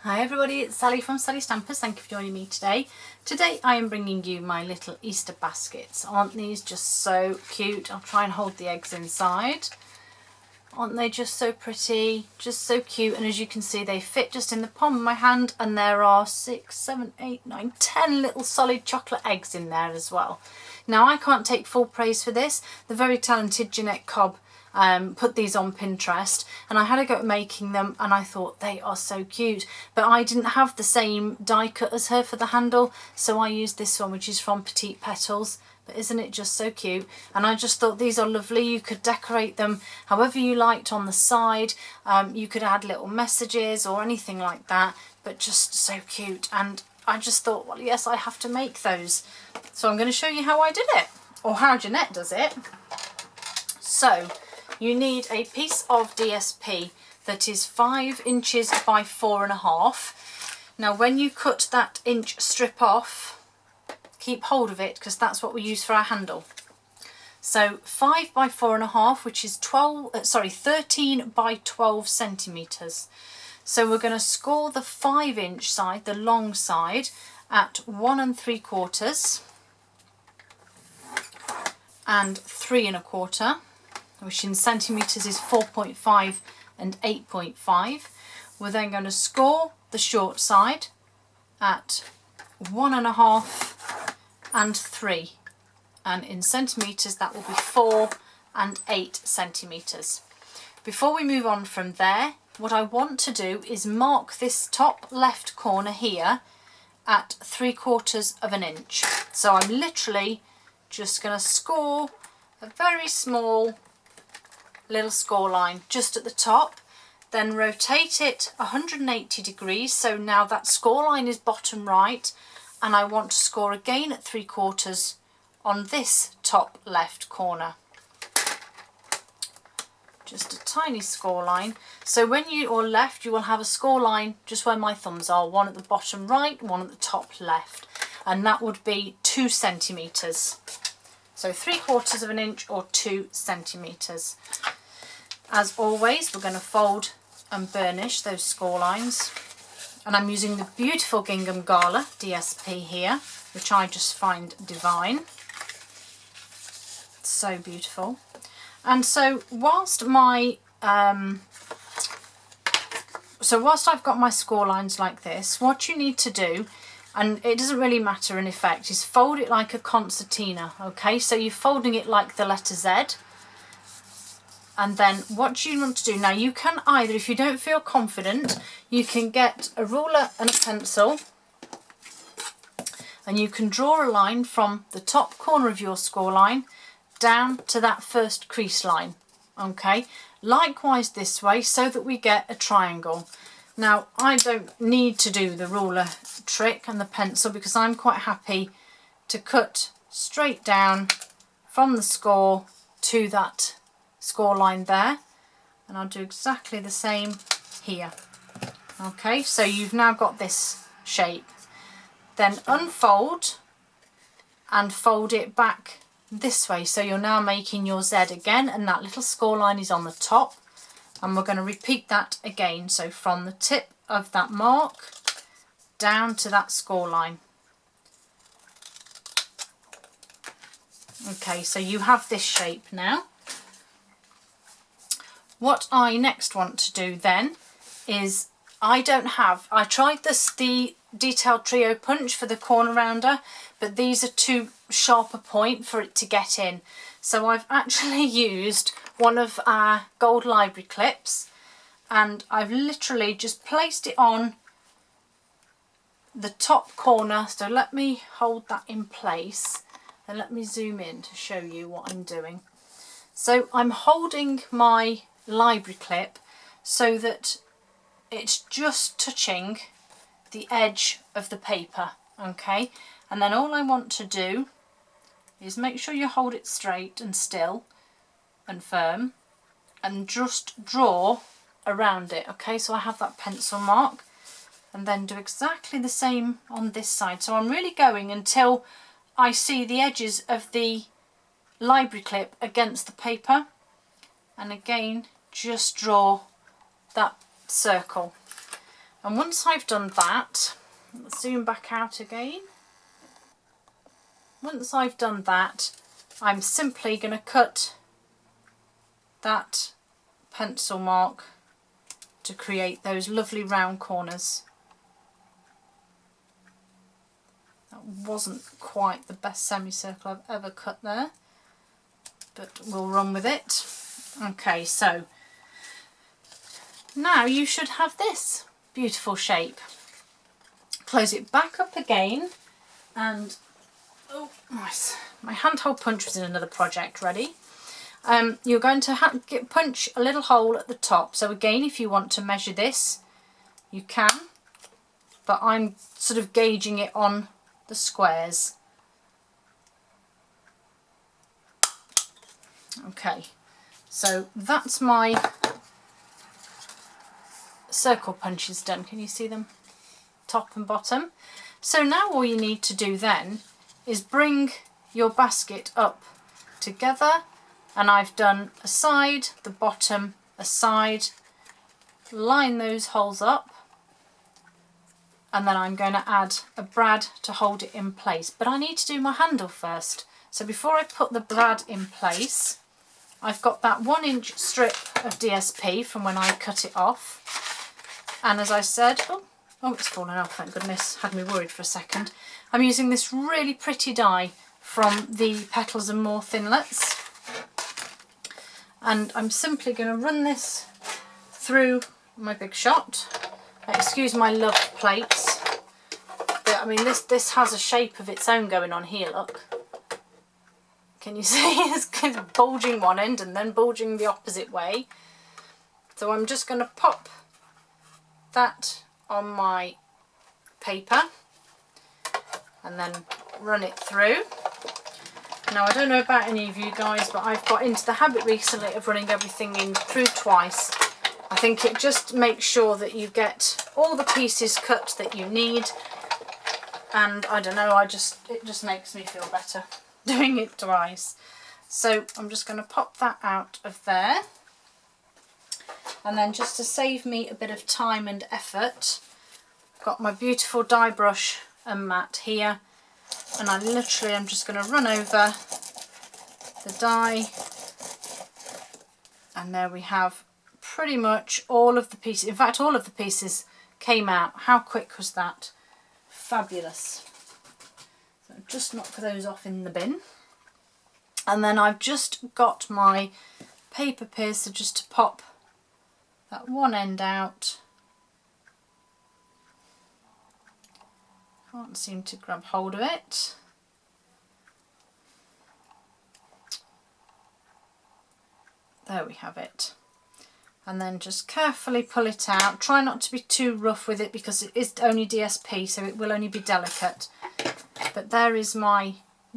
Hi everybody, it's Sally from Sally Stampers. Thank you for joining me today. Today I am bringing you my little Easter baskets. Aren't these just so cute? I'll try and hold the eggs inside. Aren't they just so pretty? Just so cute, and as you can see they fit just in the palm of my hand, and there are 6, 7, 8, 9, 10 little solid chocolate eggs in there as well. Now I can't take full praise for this. The very talented Jeanette Cobb put these on Pinterest, and I had a go at making them and I thought they are so cute, but I didn't have the same die cut as her for the handle, so I used this one, which is from Petite Petals. But isn't it just so cute? And I just thought these are lovely. You could decorate them however you liked on the side. You could add little messages or anything like that, but just so cute. And I just thought, well, yes, I have to make those. So I'm going to show you how I did it, or how Jeanette does it. So you need a piece of DSP that is 5 inches by 4.5. Now when you cut that inch strip off, keep hold of it because that's what we use for our handle. So 5 by 4.5, which is 13 by 12 centimetres. So we're going to score the 5-inch side, the long side, at 1 3/4 and 3 1/4, which in centimetres is 4.5 and 8.5. We're then going to score the short side at 1 1/2 and 3, and in centimetres that will be 4 and 8 centimetres. Before we move on from there, what I want to do is mark this top left corner here at 3/4 of an inch. So I'm literally just going to score a very small little score line just at the top, then rotate it 180 degrees, so now that score line is bottom right, and I want to score again at 3/4 on this top left corner. Just a tiny score line. So when you are left, you will have a score line just where my thumbs are, one at the bottom right, one at the top left, and that would be 2 centimetres. So 3/4 of an inch or 2 centimetres. As always, we're going to fold and burnish those score lines. And I'm using the beautiful Gingham Gala DSP here, which I just find divine. So beautiful. And so whilst I've got my score lines like this, what you need to do, and it doesn't really matter in effect, is fold it like a concertina, okay? So you're folding it like the letter Z. And then what you want to do, now you can either, if you don't feel confident, you can get a ruler and a pencil, and you can draw a line from the top corner of your score line down to that first crease line, okay? Likewise this way, so that we get a triangle. Now I don't need to do the ruler trick and the pencil because I'm quite happy to cut straight down from the score to that score line there, and I'll do exactly the same here. Okay, so you've now got this shape. Then unfold and fold it back this way, so you're now making your Z again, and that little score line is on the top, and we're going to repeat that again. So from the tip of that mark down to that score line. Okay, so you have this shape now. What I next want to do then is, I tried the Detail Trio Punch for the corner rounder, but these are too sharp a point for it to get in. So I've actually used one of our gold library clips, and I've literally just placed it on the top corner. So let me hold that in place and let me zoom in to show you what I'm doing. So I'm holding my library clip so that it's just touching the edge of the paper, okay? And then all I want to do is make sure you hold it straight and still and firm, and just draw around it, okay? So I have that pencil mark, and then do exactly the same on this side. So I'm really going until I see the edges of the library clip against the paper, and again just draw that circle. And once I've done that, let's zoom back out again. Once I've done that, I'm simply going to cut that pencil mark to create those lovely round corners. That wasn't quite the best semicircle I've ever cut there, but we'll run with it. Okay, so now you should have this beautiful shape. Close it back up again, and oh nice, my handheld punch was in another project ready. You're going to punch a little hole at the top. So again, if you want to measure this, you can, but I'm sort of gauging it on the squares. Okay, so that's my circle punches done. Can you see them? Top and bottom. So now all you need to do then is bring your basket up together, and I've done a side, the bottom, a side, line those holes up, and then I'm going to add a brad to hold it in place. But I need to do my handle first. So before I put the brad in place, I've got that 1-inch strip of DSP from when I cut it off. And as I said, oh it's fallen off, thank goodness, had me worried for a second. I'm using this really pretty die from the Petals and More Thinlits. And I'm simply going to run this through my Big Shot. Excuse my loved plates, but I mean this has a shape of its own going on here, look. Can you see? It's kind of bulging one end and then bulging the opposite way. So I'm just going to pop that on my paper and then run it through. Now I don't know about any of you guys, but I've got into the habit recently of running everything in through twice. I think it just makes sure that you get all the pieces cut that you need, and I don't know, it just makes me feel better doing it twice. So I'm just going to pop that out of there, and then just to save me a bit of time and effort, I've got my beautiful die brush and mat here, and I literally am just going to run over the die, and there we have pretty much all of the pieces. In fact, all of the pieces came out. How quick was that? Fabulous. So just knock those off in the bin. And then I've just got my paper piercer just to pop that one end out. Can't seem to grab hold of it. There we have it. And then just carefully pull it out. Try not to be too rough with it because it is only DSP, so it will only be delicate. But there is my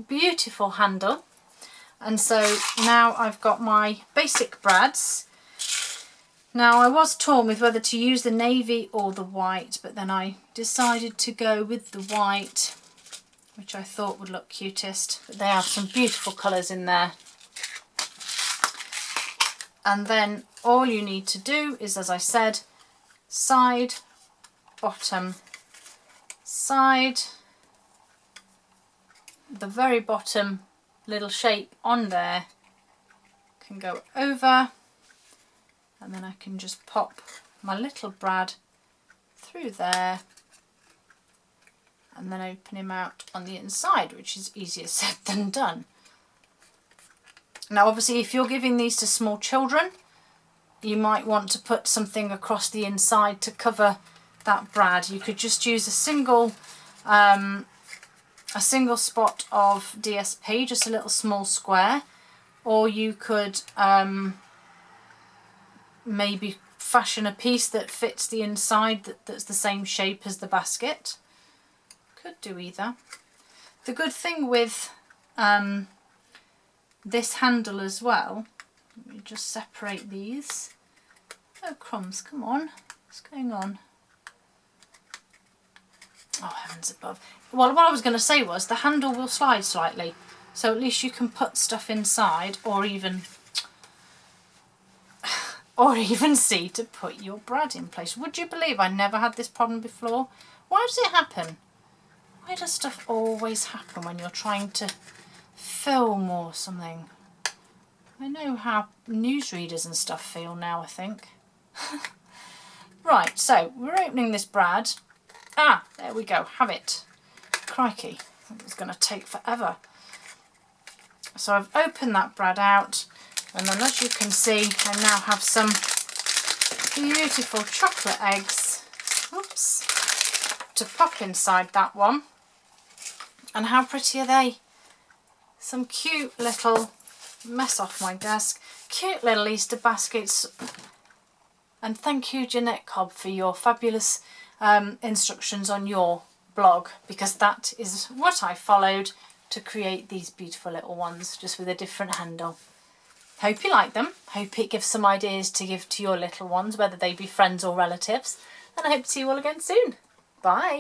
beautiful handle. And so now I've got my basic brads. Now I was torn with whether to use the navy or the white, but then I decided to go with the white, which I thought would look cutest. But they have some beautiful colours in there. And then all you need to do is, as I said, side, bottom, side, the very bottom little shape on there can go over, and then I can just pop my little brad through there and then open him out on the inside, which is easier said than done. Now obviously if you're giving these to small children, you might want to put something across the inside to cover that brad. You could just use a single spot of DSP, just a little small square, or you could maybe fashion a piece that fits the inside that's the same shape as the basket. Could do either. The good thing with this handle as well, let me just separate these. Oh crumbs, come on, what's going on? Oh heavens above. Well, what I was going to say was the handle will slide slightly, so at least you can put stuff inside, or even or even C to put your brad in place. Would you believe I never had this problem before? Why does it happen? Why does stuff always happen when you're trying to film or something? I know how newsreaders and stuff feel now, I think. Right, so we're opening this brad. Ah, there we go, have it. Crikey, it was going to take forever. So I've opened that brad out, and then as you can see, I now have some beautiful chocolate eggs, oops, to pop inside that one. And how pretty are they? Some cute little, mess off my desk, cute little Easter baskets. And thank you, Jeanette Cobb, for your fabulous instructions on your blog, because that is what I followed to create these beautiful little ones, just with a different handle. Hope you like them. Hope it gives some ideas to give to your little ones, whether they be friends or relatives. And I hope to see you all again soon. Bye.